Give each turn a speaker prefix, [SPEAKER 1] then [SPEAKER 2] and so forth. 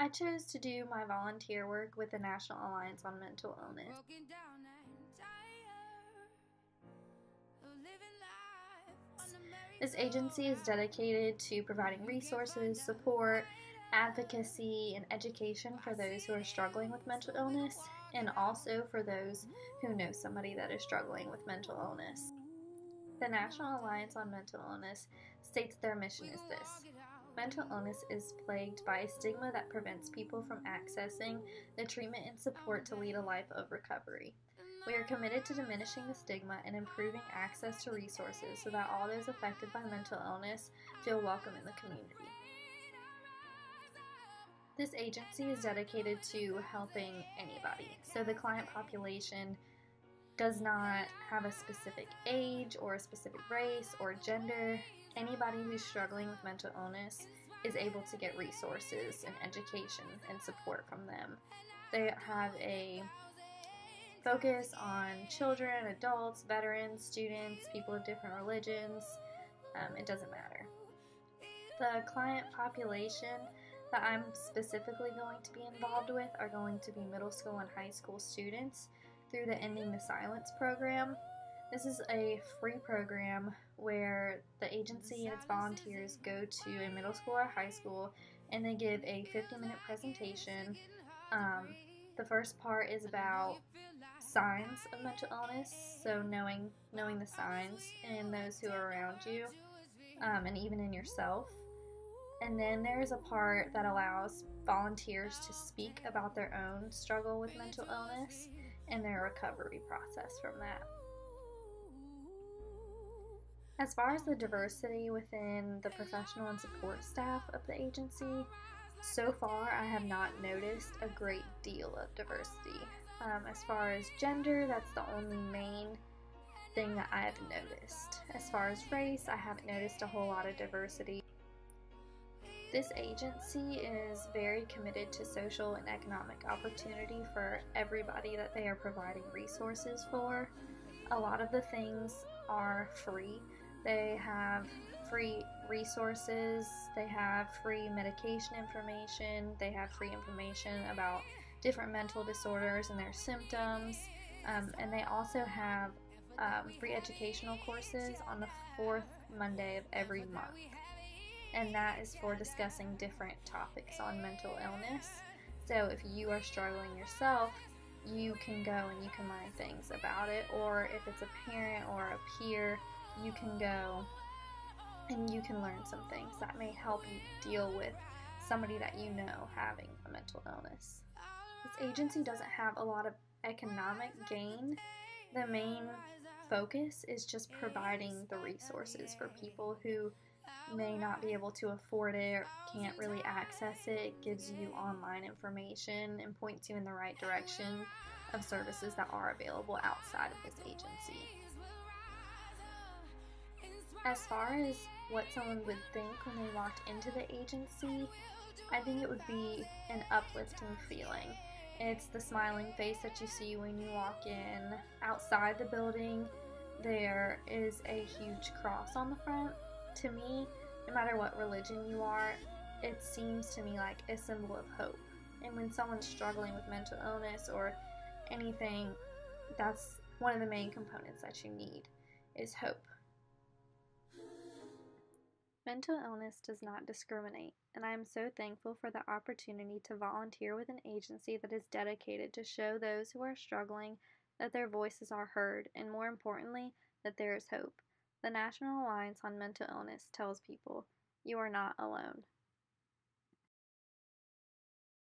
[SPEAKER 1] I chose to do my volunteer work with the National Alliance on Mental Illness. This agency is dedicated to providing resources, support, advocacy, and education for those who are struggling with mental illness, and also for those who know somebody that is struggling with mental illness. The National Alliance on Mental Illness states their mission is this: mental illness is plagued by a stigma that prevents people from accessing the treatment and support to lead a life of recovery. We are committed to diminishing the stigma and improving access to resources so that all those affected by mental illness feel welcome in the community. This agency is dedicated to helping anybody, so the client population does not have a specific age or a specific race or gender. Anybody who's struggling with mental illness is able to get resources and education and support from them. They have a focus on children, adults, veterans, students, people of different religions. It doesn't matter. The client population that I'm specifically going to be involved with are going to be middle school and high school students through the Ending the Silence program. This is a free program where the agency and its volunteers go to a middle school or high school and they give a 50-minute presentation. The first part is about signs of mental illness, so knowing the signs in those who are around you, and even in yourself. And then there's a part that allows volunteers to speak about their own struggle with mental illness and their recovery process from that. As far as the diversity within the professional and support staff of the agency, so far I have not noticed a great deal of diversity. As far as gender, that's the only main thing that I have noticed. As far as race, I haven't noticed a whole lot of diversity. This agency is very committed to social and economic opportunity for everybody that they are providing resources for. A lot of the things are free. They have free resources, they have free medication information, they have free information about different mental disorders and their symptoms, and they also have free educational courses on the fourth Monday of every month. And that is for discussing different topics on mental illness. So if you are struggling yourself, you can go and you can learn things about it, or if it's a parent or a peer, you can go and you can learn some things that may help you deal with somebody that you know having a mental illness. This agency doesn't have a lot of economic gain. The main focus is just providing the resources for people who may not be able to afford it or can't really access it. It gives you online information and points you in the right direction of services that are available outside of this agency. As far as what someone would think when they walked into the agency, I think it would be an uplifting feeling. It's the smiling face that you see when you walk in. Outside the building, there is a huge cross on the front. To me, no matter what religion you are, it seems to me like a symbol of hope. And when someone's struggling with mental illness or anything, that's one of the main components that you need, is hope. Mental illness does not discriminate, and I am so thankful for the opportunity to volunteer with an agency that is dedicated to show those who are struggling that their voices are heard, and more importantly, that there is hope. The National Alliance on Mental Illness tells people, you are not alone.